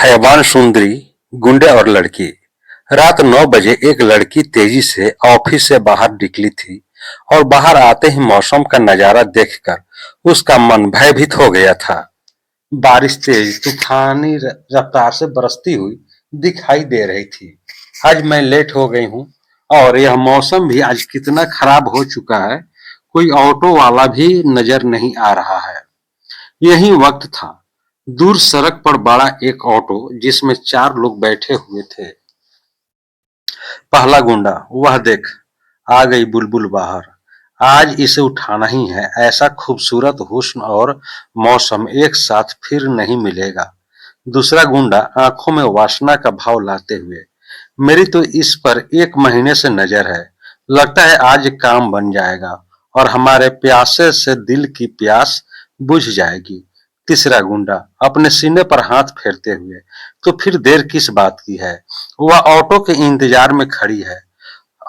हैवान सुंदरी, गुंडे और लड़की। रात 9 बजे एक लड़की तेजी से ऑफिस से बाहर निकली थी और बाहर आते ही मौसम का नजारा देखकर उसका मन भयभीत हो गया था। बारिश तेज तूफानी रफ्तार से बरसती हुई दिखाई दे रही थी। आज मैं लेट हो गई हूँ और यह मौसम भी आज कितना खराब हो चुका है, कोई ऑटो वाला भी नजर नहीं आ रहा है। यही वक्त था। दूर सड़क पर बड़ा एक ऑटो जिसमें 4 लोग बैठे हुए थे। पहला गुंडा, वह देख, आ गई बुलबुल बाहर। आज इसे उठाना ही है। ऐसा खूबसूरत हुस्न और मौसम एक साथ फिर नहीं मिलेगा। दूसरा गुंडा आंखों में वासना का भाव लाते हुए, मेरी तो इस पर 1 महीने से नजर है। लगता है आज काम बन जाएगा और हमारे प्यासे से दिल की प्यास बुझ जाएगी। तीसरा गुंडा अपने सीने पर हाथ फेरते हुए, तो फिर देर किस बात की है? वह ऑटो के इंतजार में खड़ी है।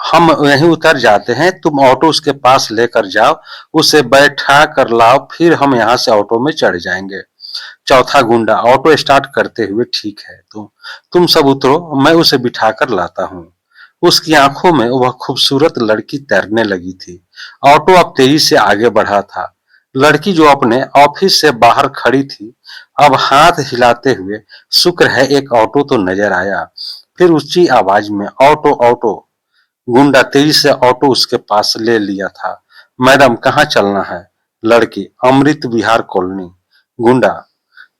हम यहीं उतर जाते हैं, तुम ऑटो उसके पास लेकर जाओ, उसे बैठा कर लाओ, फिर हम यहाँ से ऑटो में चढ़ जाएंगे। चौथा गुंडा ऑटो स्टार्ट करते हुए, ठीक है, तुम सब उतरो, मैं उसे बिठाकर लाता हूँ। उसकी आंखों में वह खूबसूरत लड़की तैरने लगी थी। ऑटो अब तेजी से आगे बढ़ा था। लड़की जो अपने ऑफिस से बाहर खड़ी थी, अब हाथ हिलाते हुए, शुक्र है एक ऑटो तो नजर आया। फिर ऊंची आवाज में, ऑटो ऑटो। गुंडा तेजी से ऑटो उसके पास ले लिया था। मैडम, कहाँ चलना है? लड़की, अमृत विहार कॉलोनी। गुंडा,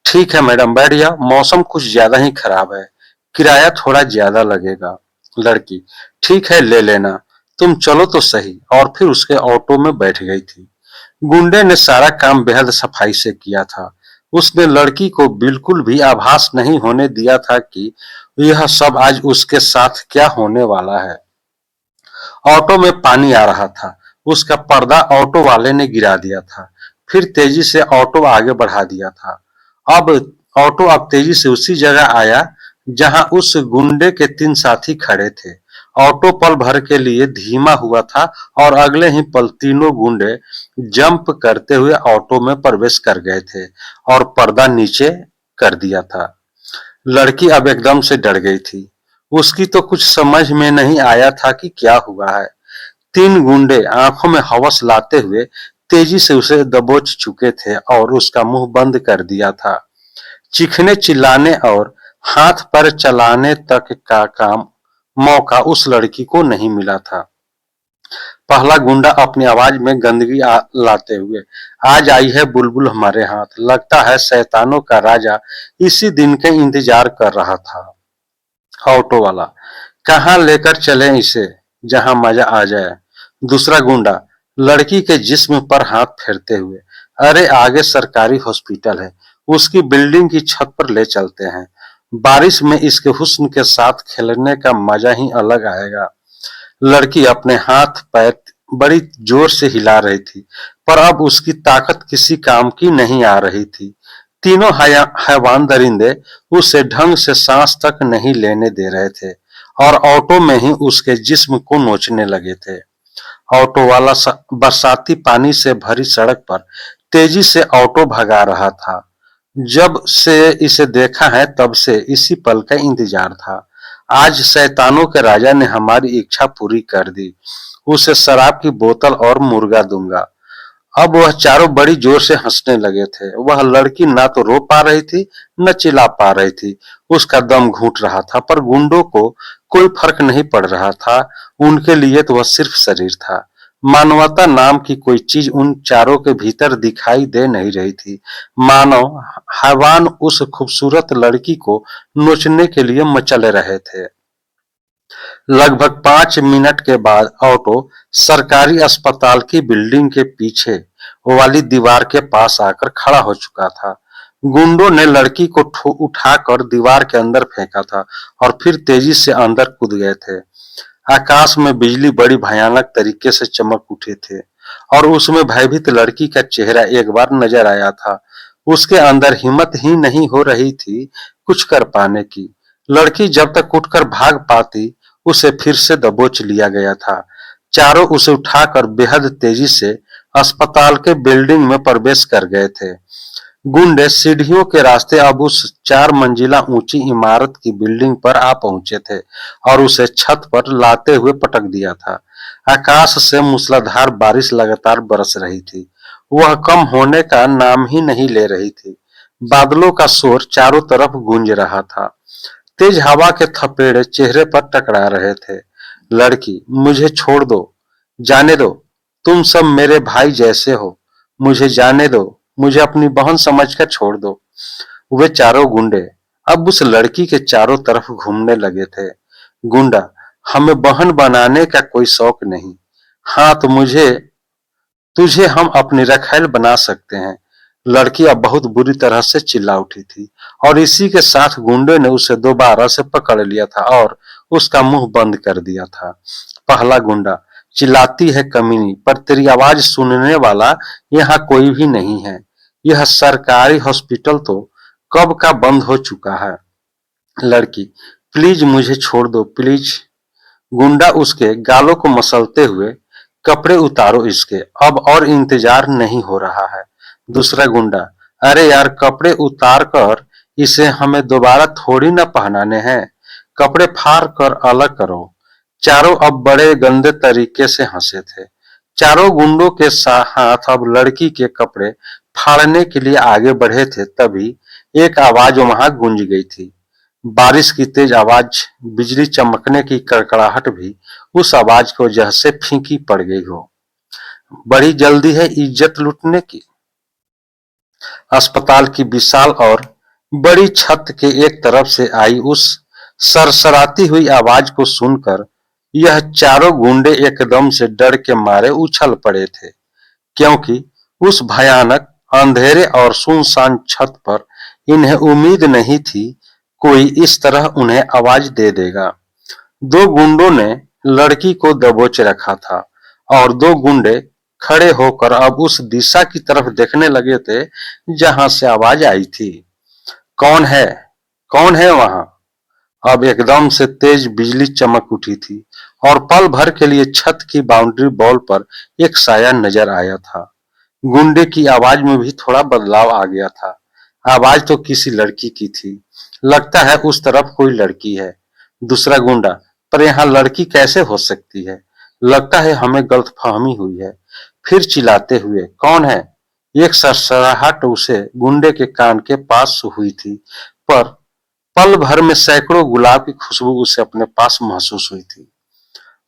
ठीक है मैडम, बैठ जाओ, मौसम कुछ ज्यादा ही खराब है, किराया थोड़ा ज्यादा लगेगा। लड़की, ठीक है, ले लेना, तुम चलो तो सही। और फिर उसके ऑटो में बैठ गई थी। गुंडे ने सारा काम बेहद सफाई से किया था। उसने लड़की को बिल्कुल भी आभास नहीं होने दिया था कि यह सब आज उसके साथ क्या होने वाला है। ऑटो में पानी आ रहा था। उसका पर्दा ऑटो वाले ने गिरा दिया था। फिर तेजी से ऑटो आगे बढ़ा दिया था। अब ऑटो अब तेजी से उसी जगह आया जहां उस गुंडे के 3 साथी खड़े थे। ऑटो पल भर के लिए धीमा हुआ था और अगले ही पल तीनों गुंडे जंप करते हुए ऑटो में प्रवेश कर गए थे और पर्दा नीचे कर दिया था। लड़की अब एकदम से डर गई थी। उसकी तो कुछ समझ में नहीं आया था कि क्या हुआ है। 3 गुंडे आंखों में हवस लाते हुए तेजी से उसे दबोच चुके थे और उसका मुंह बंद कर दिया था। चीखने, चिल्लाने और हाथ पैर चलाने तक का काम मौका उस लड़की को नहीं मिला था। पहला गुंडा अपनी आवाज में गंदगी लाते हुए, आज आई है बुलबुल हमारे हाथ, लगता है शैतानों का राजा इसी दिन के इंतजार कर रहा था। ऑटो वाला, कहाँ लेकर चले इसे, जहां मजा आ जाए। दूसरा गुंडा लड़की के जिस्म पर हाथ फेरते हुए, अरे आगे सरकारी हॉस्पिटल है, उसकी बिल्डिंग की छत पर ले चलते हैं, बारिश में इसके हुस्न के साथ खेलने का मजा ही अलग आएगा। लड़की अपने हाथ पैर बड़ी जोर से हिला रही थी, पर अब उसकी ताकत किसी काम की नहीं आ रही थी। तीनों हैवान दरिंदे उसे ढंग से सांस तक नहीं लेने दे रहे थे और ऑटो में ही उसके जिस्म को नोचने लगे थे। ऑटो वाला बरसाती पानी से भरी सड़क पर तेजी से ऑटो भगा रहा था। जब से इसे देखा है तब से इसी पल का इंतजार था। आज शैतानों के राजा ने हमारी इच्छा पूरी कर दी। उसे शराब की बोतल और मुर्गा दूंगा। अब वह चारों बड़ी जोर से हंसने लगे थे। वह लड़की ना तो रो पा रही थी, न चिल्ला पा रही थी। उसका दम घुट रहा था, पर गुंडों को कोई फर्क नहीं पड़ रहा था। उनके लिए तो वह सिर्फ शरीर था। मानवता नाम की कोई चीज उन चारों के भीतर दिखाई दे नहीं रही थी। मानव हैवान उस खूबसूरत लड़की को नोचने के लिए मचल रहे थे। लगभग 5 मिनट के बाद ऑटो सरकारी अस्पताल की बिल्डिंग के पीछे वाली दीवार के पास आकर खड़ा हो चुका था। गुंडों ने लड़की को उठाकर दीवार के अंदर फेंका था और फिर तेजी से अंदर कूद गए थे। आकाश में बिजली बड़ी भयानक तरीके से चमक उठे थे और उसमें भयभीत लड़की का चेहरा एक बार नजर आया था। उसके अंदर हिम्मत ही नहीं हो रही थी कुछ कर पाने की। लड़की जब तक उठकर भाग पाती, उसे फिर से दबोच लिया गया था। चारों उसे उठाकर बेहद तेजी से अस्पताल के बिल्डिंग में प्रवेश कर गए थे। गुंडे सीढ़ियों के रास्ते अब उस 4 मंजिला ऊंची इमारत की बिल्डिंग पर आ पहुंचे थे और उसे छत पर लाते हुए पटक दिया था। आकाश से मूसलाधार बारिश लगातार बरस रही थी। वह कम होने का नाम ही नहीं ले रही थी। बादलों का शोर चारों तरफ गूंज रहा था। तेज हवा के थपेड़े चेहरे पर टकरा रहे थे। लड़की, मुझे छोड़ दो, जाने दो, तुम सब मेरे भाई जैसे हो, मुझे जाने दो, मुझे अपनी बहन समझकर छोड़ दो। वे चारों गुंडे अब उस लड़की के चारों तरफ घूमने लगे थे। गुंडा, हमें बहन बनाने का कोई शौक नहीं। हाँ तो तुझे हम अपनी रखैल बना सकते हैं। लड़की अब बहुत बुरी तरह से चिल्ला उठी थी और इसी के साथ गुंडे ने उसे दोबारा से पकड़ लिया था और उसका मुंह बंद कर दिया था। पहला गुंडा, चिल्लाती है कमीनी, पर तेरी आवाज सुनने वाला यहाँ कोई भी नहीं है। यह सरकारी हॉस्पिटल तो कब का बंद हो चुका है। लड़की, प्लीज मुझे छोड़ दो, प्लीज। गुंडा उसके गालों को मसलते हुए, कपड़े उतारो इसके, अब और इंतजार नहीं हो रहा है। दूसरा गुंडा, अरे यार, कपड़े उतार कर इसे हमें दोबारा थोड़ी ना पहनाने हैं, कपड़े फाड़ कर अलग करो। चारों अब बड़े गंदे तरीके से हंसे थे। चारों गुंडों के हाथ अब लड़की के कपड़े फाड़ने के लिए आगे बढ़े थे, तभी एक आवाज वहां गूंज गई थी। बारिश की तेज आवाज, बिजली चमकने की कड़कड़ाहट भी उस आवाज को जैसे फीकी पड़ गई हो। बड़ी जल्दी है इज्जत लूटने की। अस्पताल की विशाल और बड़ी छत के एक तरफ से आई उस सरसराती हुई आवाज को सुनकर यह चारों गुंडे एकदम से डर के मारे उछल पड़े थे, क्योंकि उस भयानक अंधेरे और सुनसान छत पर इन्हें उम्मीद नहीं थी कोई इस तरह उन्हें आवाज दे देगा। दो गुंडों ने लड़की को दबोच रखा था और दो गुंडे खड़े होकर अब उस दिशा की तरफ देखने लगे थे जहां से आवाज आई थी। कौन है? कौन है वहां? अब एकदम से तेज बिजली चमक उठी थी और पल भर के लिए छत की बाउंड्री वॉल पर एक साया नजर आया था। गुंडे की आवाज में भी थोड़ा बदलाव आ गया था। आवाज तो किसी लड़की की थी। लगता है उस तरफ कोई लड़की है। दूसरा गुंडा, पर यहाँ लड़की कैसे हो सकती है? लगता है हमें गलतफहमी हुई है। फिर चिल्लाते हुए, कौन है? एक सरसराहट उसे गुंडे के कान के पास हुई थी, पर पल भर में सैकड़ों गुलाब की खुशबू उसे अपने पास महसूस हुई थी।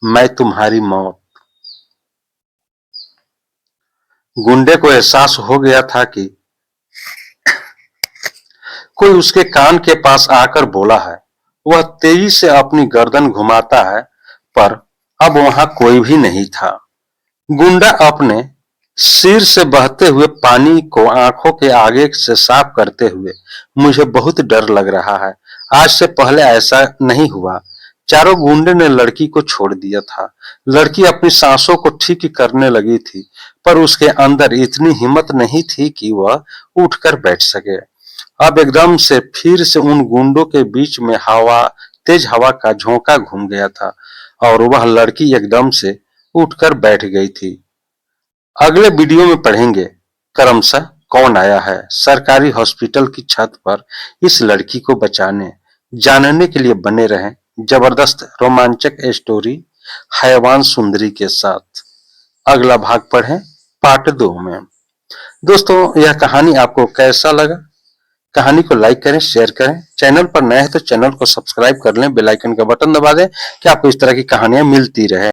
मैं तुम्हारी मौत। गुंडे को एहसास हो गया था कि कोई उसके कान के पास आकर बोला है। वह तेजी से अपनी गर्दन घुमाता है, पर अब वहां कोई भी नहीं था। गुंडा अपने सिर से बहते हुए पानी को आंखों के आगे से साफ करते हुए, मुझे बहुत डर लग रहा है, आज से पहले ऐसा नहीं हुआ। चारों गुंडे ने लड़की को छोड़ दिया था। लड़की अपनी सांसों को ठीक करने लगी थी, पर उसके अंदर इतनी हिम्मत नहीं थी कि वह उठकर बैठ सके। अब एकदम से फिर से उन गुंडों के बीच में तेज हवा का झोंका घूम गया था और वह लड़की एकदम से उठकर बैठ गई थी। अगले वीडियो में पढ़ेंगे क्रमशः कौन आया है सरकारी हॉस्पिटल की छत पर इस लड़की को बचाने। जानने के लिए बने रहें जबरदस्त रोमांचक स्टोरी हैवान सुंदरी के साथ। अगला भाग पढ़ें पार्ट 2 में। दोस्तों, यह कहानी आपको कैसा लगा? कहानी को लाइक करें, शेयर करें। चैनल पर नए हैं तो चैनल को सब्सक्राइब कर लें, बेल आइकन का बटन दबा दें कि आपको इस तरह की कहानियां मिलती रहे।